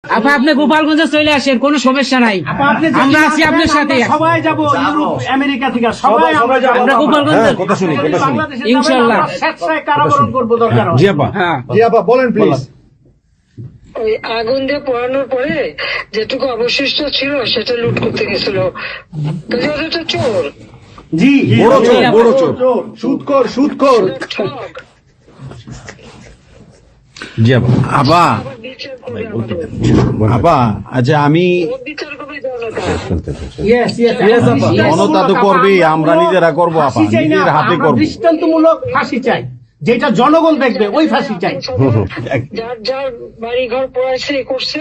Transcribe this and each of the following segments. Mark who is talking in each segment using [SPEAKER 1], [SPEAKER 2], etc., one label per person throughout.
[SPEAKER 1] আপা আপনি গোপালগঞ্জে চলে আসেন, কোনো সমস্যা নাই, আমরা আছি আপনার সাথে।
[SPEAKER 2] সবাই যাবো ইউরোপ আমেরিকা থেকে, সবাই
[SPEAKER 1] আমরা গোপালগঞ্জে
[SPEAKER 3] কথা শুনি
[SPEAKER 1] ইনশাআল্লাহ
[SPEAKER 2] স্বেচ্ছায় কারাবরণ করবো দরকার হয়।
[SPEAKER 3] জি আপা,
[SPEAKER 1] হ্যাঁ
[SPEAKER 3] জি আপা বলেন প্লিজ।
[SPEAKER 4] ওই আগুন দিয়ে পোড়ানোর পরে যেটুকু অবশিষ্ট ছিল সেটা লুট করতে গেছিল, কাজে ওদের তো চোর,
[SPEAKER 2] জি
[SPEAKER 3] বড় চোর, বড় চোর, সুদখোর, সুদখোর।
[SPEAKER 4] ঠক।
[SPEAKER 3] জি আপা।
[SPEAKER 5] আপা
[SPEAKER 4] আবার বিচার করবে আমাদের।
[SPEAKER 5] আপা আচ্ছা আমি
[SPEAKER 4] ওর বিচার করবে জনতা।
[SPEAKER 2] ইয়েস ইয়েস
[SPEAKER 5] জনতা তো করবেই, আমরা নিজেরা করবো আপা, নিজের হাতে করবো।
[SPEAKER 2] দৃষ্টান্তমূলক ফাঁসি চাই, যেটা জনগণ দেখবে ওই ফাঁসি চাই।
[SPEAKER 4] যার যার বাড়ি ঘর পড়াইছে করছে,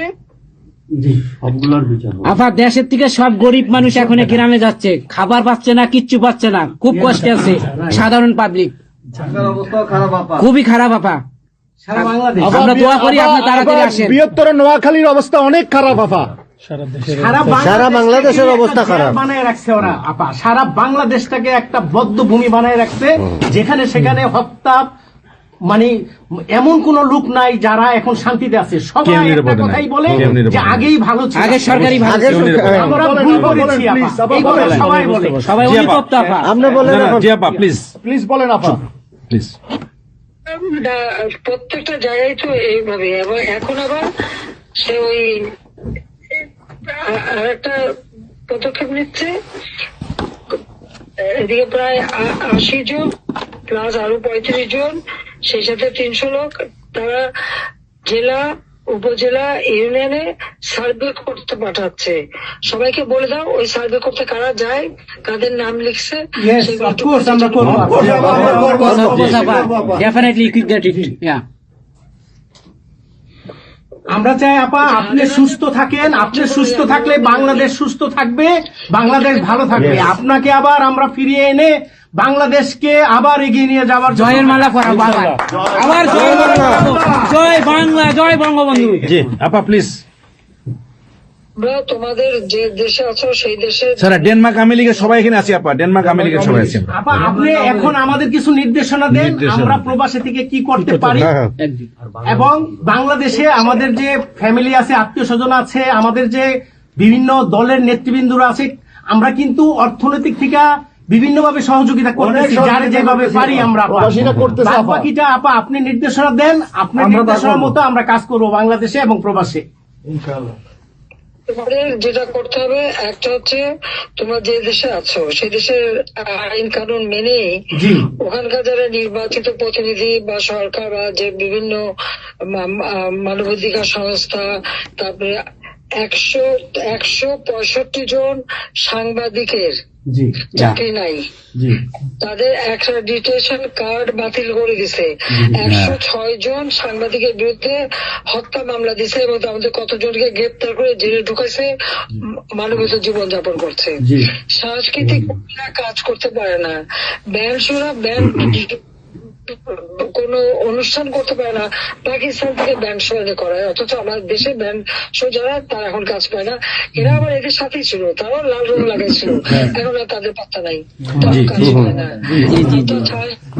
[SPEAKER 1] আপা দেশের থেকে সব গরিব মানুষ এখন গ্রামে যাচ্ছে, খাবার পাচ্ছে না, কিচ্ছু পাচ্ছে না, খুব কষ্টে আছে সাধারণ পাবলিক, খুবই খারাপ আপা। আমরা দোয়া করি আপনি তাড়াতাড়ি আসেন।
[SPEAKER 3] বৃহত্তর নোয়াখালীর অবস্থা অনেক খারাপ আপা।
[SPEAKER 2] সারা বাংলাদেশের অবস্থা খারাপ বানায় রাখছে ওরা আপা, সারা বাংলাদেশটাকে একটা বদ্ধ ভূমি বানায় রাখছে, যেখানে সেখানে হত্যা, মানে এমন কোন লোক নাই যারা এখন শান্তিতে আছে। সবাই একটা কথাই বলে যে আগেই ভালো ছিল,
[SPEAKER 1] আগে সরকারি ভালো ছিল।
[SPEAKER 2] আমরা ভুল করেছি আপা, এই কথা সবাই বলে।
[SPEAKER 1] সবাই অনুতপ্ত আপা।
[SPEAKER 3] আপনি বলেন
[SPEAKER 5] জি আপা প্লিজ
[SPEAKER 3] প্লিজ বলেন আপা
[SPEAKER 5] প্লিজ।
[SPEAKER 4] প্রত্যেকটা জায়গায় তো এইভাবে। এবং এখন আবার সে ওই আর একটা পদক্ষেপ নিচ্ছে, এদিকে প্রায় 80 জন প্লাস আরো 35 জন, সেই সাথে 300 লোক, তারা জেলা উপজেলা ইউনিয়নে সার্ভে করতে পাঠাচ্ছে। সবাইকে বলে দাও ওই সার্ভে করতে কারা যায়, কাদের নাম লিখছে, সেগুলো একটু
[SPEAKER 2] আমরা করবো।
[SPEAKER 1] Definitely you could get it. Yeah.
[SPEAKER 2] আমরা চাই আপা আপনি সুস্থ থাকেন, আপনি সুস্থ থাকলে বাংলাদেশ সুস্থ থাকবে, বাংলাদেশ ভালো থাকবে। আপনাকে আবার আমরা ফিরিয়ে এনে বাংলাদেশকে আবার এগিয়ে নিয়ে যাওয়ার জন্য
[SPEAKER 1] জয়ের মালা পরাবো আবার, আবার জয় বাংলা, জয় বাংলা, জয় বঙ্গবন্ধু।
[SPEAKER 5] জি আপা প্লিজ।
[SPEAKER 4] আমরা তোমাদের যে দেশে আছো সেই দেশে
[SPEAKER 5] স্যার ডেনমার্ক আমেরিকার সবাই এখানে আছি আপা, ডেনমার্ক আমেরিকার সবাই আছি।
[SPEAKER 2] আপা আপনি এখন আমাদের কিছু নির্দেশনা দেন, আমরা প্রবাসী থেকে কি করতে পারি, এবং বাংলাদেশে আমাদের যে ফ্যামিলি আছে, আত্মীয় স্বজন আছে, আমাদের যে বিভিন্ন দলের নেতৃবৃন্দরা আছে, আমরা কিন্তু অর্থনৈতিক থেকে বিভিন্ন ভাবে সহযোগিতা করতেছি, যার যেভাবে পারি আমরা। বাকিটা আপা আপনি নির্দেশনা দেন, আপনার নির্দেশনার মতো আমরা কাজ করবো বাংলাদেশে এবং প্রবাসে।
[SPEAKER 4] তোমাদের যেটা করতে হবে, একটা হচ্ছে তোমরা যে দেশে আছো সেই দেশের আইন কানুন মেনে ওখানকার যারা নির্বাচিত প্রতিনিধি বা সরকার বা যে বিভিন্ন মানবাধিকার সংস্থা, তারপরে 165 জন সাংবাদিকের চাকরি নাই, তাদের অ্যাক্রেডিটেশন কার্ড বাতিল করে দিছে। 106 জন সাংবাদিকের বিরুদ্ধে হত্যা মামলা দিছে এবং আমাদের কতজনকে গ্রেপ্তার করে জেলে ঢুকাইছে, মানবিত জীবন যাপন করছে। সাংস্কৃতিক কাজ করতে পারে না, ব্যান্ড শোনা, ব্যান্ড কোন অনুষ্ঠান করতে পারে না, পাকিস্তান থেকে ব্যান্ড শো এনে করায়, অথচ আমার দেশে ব্যান্ড শো যারা তারা এখন কাজ পায় না। এরা আবার এদের সাথেই ছিল, তারাও লাল রং লাগাইছিল, এখন আর তাদের পাত্তা নাই, কাজ পায় না।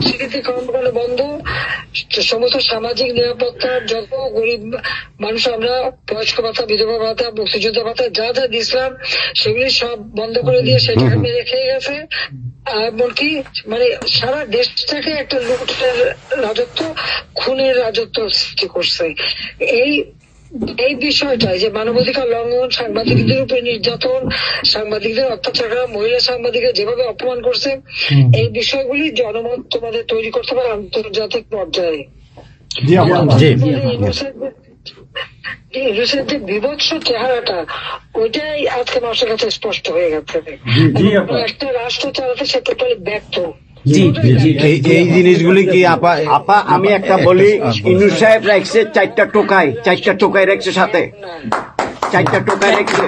[SPEAKER 4] স্বীকৃতি কর্মকাণ্ড বন্ধ, সমস্ত সামাজিক নিরাপত্তার যত গরিব মানুষ আমরা বয়স্ক ভাতা, বিধবা ভাতা, মুক্তিযোদ্ধা ভাতা যা যা দিয়েছিলাম সেগুলি সব বন্ধ করে দিয়ে সেটাকে মেরে খেয়ে গেছে। এমনকি মানে সারা দেশটাকে একটা লুটের রাজত্ব, খুনের রাজত্ব সৃষ্টি করছে। এই বিষয়টাই যে মানবাধিকার লঙ্ঘন, সাংবাদিকদের উপরে নির্যাতন, সাংবাদিকদের অত্যাচার করা, মহিলা সাংবাদিকদের যেভাবে অপমান করছে, এই বিষয়গুলি জনমত তোমাদের তৈরি করতে পারে আন্তর্জাতিক পর্যায়ে। ইউনুসের যে বিভৎস চেহারাটা, ওইটাই আজকে মানুষের কাছে স্পষ্ট হয়ে গেছে। একটা রাষ্ট্র চালাতে সে টোটালি ব্যর্থ।
[SPEAKER 5] এই জিনিসগুলি কি আপা?
[SPEAKER 6] আপা আমি একটা বলি, ইউনুস সাহেব রাখছে 4টা টোকাই রাখছে, সাথে 4টা টোকাই রাখছে।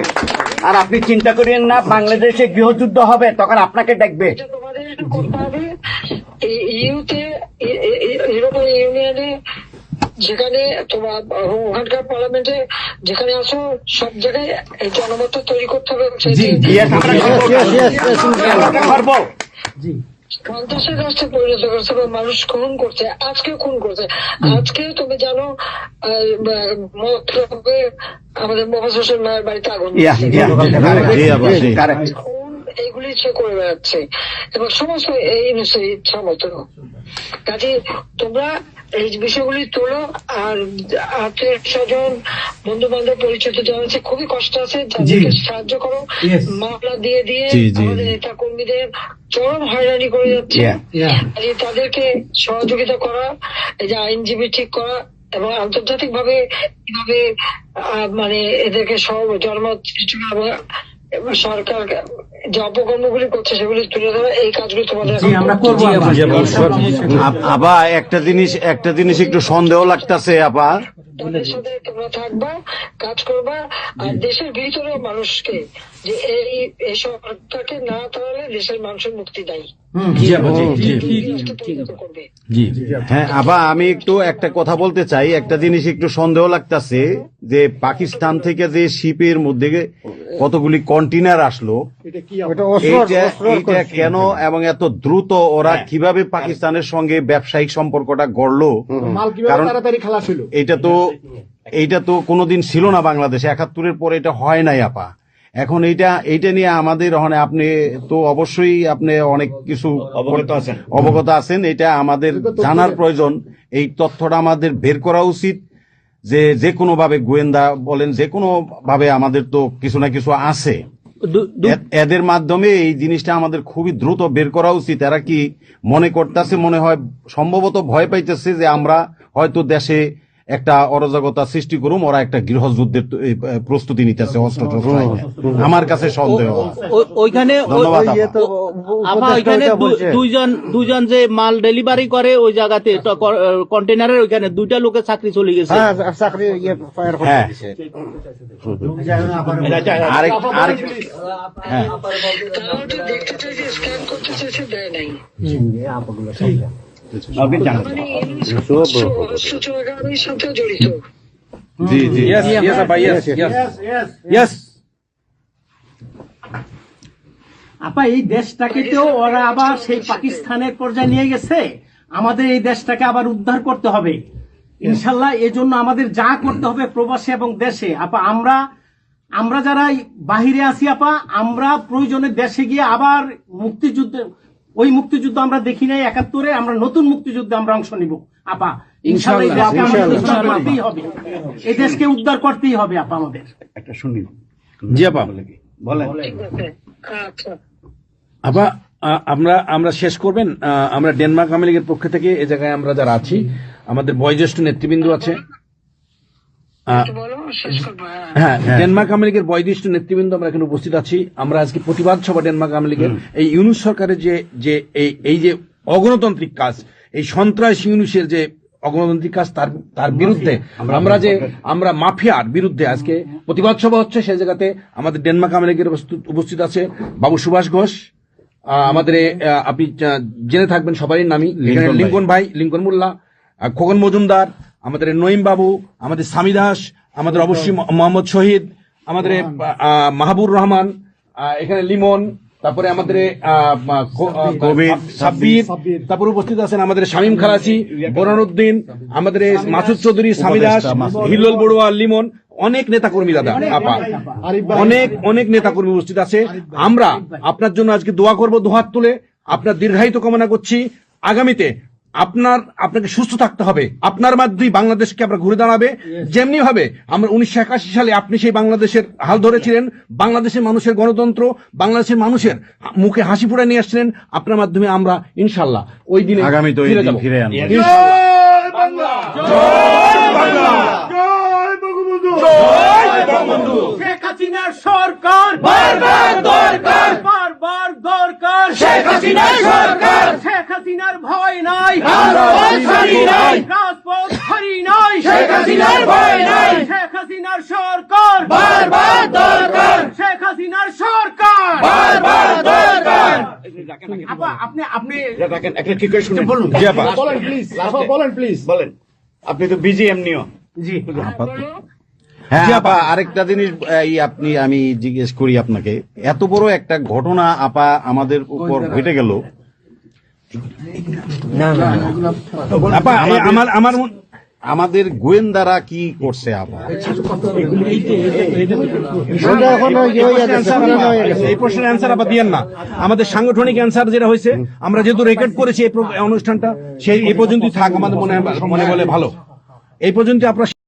[SPEAKER 6] আর আপনি চিন্তা করেন না বাংলাদেশে গৃহযুদ্ধ হবে তখন আপনাকে ডাকবে।
[SPEAKER 4] তোমাদের করতে হবে ইউরোপিয়ান ইউনিয়নে, যেখানে তোমার ওখানকার পার্লামেন্টে যেখানে আছো, সব জায়গায় এই জনমত তৈরি করতে হবে। সন্ত্রাসের রাষ্ট্রে পরিণত করছে এবং মানুষ খুন করছে, আজকে খুন করছে। আজকে তুমি জানো মতলবে আমাদের মোহাম্মদ হোসেন মায়ের বাড়িতে আগুন দিয়েছে।
[SPEAKER 5] জি আপা, জি।
[SPEAKER 4] খুন এইগুলি সে করে বেড়াচ্ছে এবং সমস্ত এই ইচ্ছা মতো। কাজে তোমরা এই বিষয়গুলি তোলো, আর আত্মীয় স্বজন বন্ধু বান্ধব পরিচিত যারা আছে খুবই কষ্ট আছে, তাদেরকে সাহায্য করো। মামলা দিয়ে দিয়ে আমাদের নেতা কর্মীদের চরম হয়রানি করে যাচ্ছে। তাদেরকে সহযোগিতা করা, এই যে আইনজীবী ঠিক করা এবং আন্তর্জাতিক ভাবে কিভাবে মানে এদেরকে সব জন্ম এবং সরকার যে অপকর্মগুলি করছে সেগুলি তুলে ধরা, এই কাজগুলি তোমাদের
[SPEAKER 2] আমরা করবো।
[SPEAKER 5] আপা একটা জিনিস একটু সন্দেহ লাগতেছে আপা।
[SPEAKER 4] তাদের সাথে তোমরা থাকবা, কাজ করবা, আর দেশের ভিতরে মানুষকে যে এই সরকারকে না তাহলে দেশের মানুষের মুক্তি দেয় করবে।
[SPEAKER 5] হ্যাঁ আপা, আমি একটু একটা কথা বলতে চাই। একটা জিনিস একটু সন্দেহ লাগতেছে যে পাকিস্তান থেকে যে শিপের মধ্যে কতগুলি কন্টেনার আসলো, এইটা কেন এবং এত দ্রুত ওরা কিভাবে পাকিস্তানের সঙ্গে ব্যবসায়িক সম্পর্কটা গড়লো? কারণ এইটা তো কোনোদিন ছিল না বাংলাদেশে, ৭১-এর পরে এটা হয় নাই আপা। এখন এইটা নিয়ে আমাদের আপনি তো অবশ্যই আপনি অনেক কিছু অবগত আছেন, এটা আমাদের জানার প্রয়োজন। এই তথ্যটা আমাদের বের করা উচিত যে কোনো ভাবে, গোয়েন্দা বলেন, যে কোনো ভাবে আমাদের তো কিছু না কিছু আছে, এদের মাধ্যমে এই জিনিসটা আমাদের খুবই দ্রুত বের করা উচিত। এরা কি মনে করতেছে, মনে হয় সম্ভবত ভয় পাইতেছে যে আমরা হয়তো দেশে একটা অরাজকতা সৃষ্টি করুম, ওরা একটা গৃহযুদ্ধের প্রস্তুতি নিতেছে, অস্ত্র আমার কাছে সন্দেহ।
[SPEAKER 7] ওইখানে দুইজন যে মাল ডেলিভারি করে ওই জায়গাতে কন্টেনারের ওইখানে 2টা লোকের চাকরি চলে গেছে।
[SPEAKER 4] দেখতে চাইছে, স্ক্যান করতে চাইছে, দেয় নাই। সাথে জড়িত।
[SPEAKER 2] আপা এই দেশটাকে তো ওরা আবার সেই পাকিস্তানের পর্যায়ে নিয়ে গেছে, আমাদের এই দেশটাকে আবার উদ্ধার করতে হবে ইনশাল্লাহ। এজন্য আমাদের যা করতে হবে প্রবাসী এবং দেশে, আপা আমরা যারা বাহিরে আছি আপা, আমরা প্রয়োজনে দেশে গিয়ে আবার ওই মুক্তিযুদ্ধ আমরা দেখি নাই ৭১-এ, আমরা নতুন মুক্তিযুদ্ধে আমরা অংশ নিব আপা ইনশাল্লাহ। এই দেশকে আমাদের উদ্ধার করতেই হবে, এই দেশকে উদ্ধার করতেই হবে আপা আমাদের।
[SPEAKER 5] একটা শুনি।
[SPEAKER 3] জি আপা
[SPEAKER 5] বলেন।
[SPEAKER 4] আচ্ছা
[SPEAKER 3] আপা, আমরা শেষ করবেন। আমরা ডেনমার্ক আওয়ামী লীগের পক্ষ থেকে এই জায়গায় আমরা যারা আছি, আমাদের বয়োজ্যেষ্ঠ নেতৃবৃন্দ আছে। হ্যাঁ, ডেনমার্ক আওয়ামী লীগের বয়োজ্যেষ্ঠ নেতৃবৃন্দ আমরা এখানে উপস্থিত আছি। আমরা আজকে প্রতিবাদ সভা ডেনমার্ক আওয়ামী লীগের এই ইউনূস সরকারের এই যে অগণতান্ত্রিক কাজ, এই সন্ত্রাসী ইউনূসের যে অগণতান্ত্রিক কাজ, তার বিরুদ্ধে আমরা মাফিয়ার বিরুদ্ধে আজকে প্রতিবাদ সভা হচ্ছে। সেই জায়গাতে আমাদের ডেনমার্ক আওয়ামী লীগের উপস্থিত আছে বাবু সুভাষ ঘোষ, আমাদের আপনি জেনে থাকবেন সবারই নামই, এখানে লিঙ্কন ভাই, লিঙ্কন মোল্লা, খোকন মজুমদার, আমাদের নঈম বাবু, আমাদের স্বামী দাস, আমাদের অবশ্যই মোহাম্মদ শহীদ, আমাদের মাহবুর রহমান, এখানে লিমন, তারপরে আমাদের সাব্বির, তারপরে উপস্থিত আছেন আমাদের শামীম খালাসি, বোরানুদ্দিন, আমাদের মাসুদ চৌধুরী, স্বামী দাস, হিল্লোল বড়ুয়া, লিমন, অনেক নেতা কর্মী দাদা আপা, অনেক নেতা কর্মী উপস্থিত আছে। আমরা আপনার জন্য আজকে দোয়া করব, দুহাত তুলে আপনার দীর্ঘায়িত কামনা করছি। আগামীতে আপনাকে সুস্থ থাকতে হবে, আপনার মাধ্যমেই বাংলাদেশকে আমরা ঘুরে দাঁড়াবে। যেমনি ভাবে আমরা 1981 সালে আপনি সেই বাংলাদেশের হাল ধরেছিলেন, বাংলাদেশের মানুষের গণতন্ত্র, বাংলাদেশের মানুষের মুখে হাসি ফুটায় নিয়ে আসছিলেন, আপনার মাধ্যমে আমরা ইনশাল্লাহ ওই দিনে
[SPEAKER 5] আগামীতে ফিরে আনবো।
[SPEAKER 2] শেখ হাসিনার সরকার বারবার দরকার, বারবার দরকার। শেখ হাসিনার সরকার, শেখ হাসিনার ভয় নাই, রাজপথ ছাড়ি নাই, রাজপথ ছাড়ি নাই। শেখ হাসিনার ভয় নাই, শেখ হাসিনার সরকার বারবার দরকার, শেখ হাসিনার সরকার বারবার দরকার। আপা আপনি
[SPEAKER 6] একটা কি করে শুনুন, বলুন প্লিজ বলেন। আপনি তো বিজি এমনিও।
[SPEAKER 2] জি
[SPEAKER 5] হ্যাঁ আপা, আরেকটা জিনিস আমি জিজ্ঞেস করি আপনাকে, এত বড় একটা ঘটনা আপা আমাদের উপর ঘটে গেল,
[SPEAKER 3] আপা আমার
[SPEAKER 5] আমাদের গোয়েন্দারা কি করছে আপা?
[SPEAKER 3] এই প্রশ্নের অ্যান্সার আবার দিয়েন না। আমাদের সাংগঠনিক অ্যান্সার যেটা হয়েছে, আমরা যেহেতু রেকর্ড করেছি এই অনুষ্ঠানটা, সেই এই পর্যন্তই থাক, আমাদের মনে বলে ভালো। এই পর্যন্ত আপনারা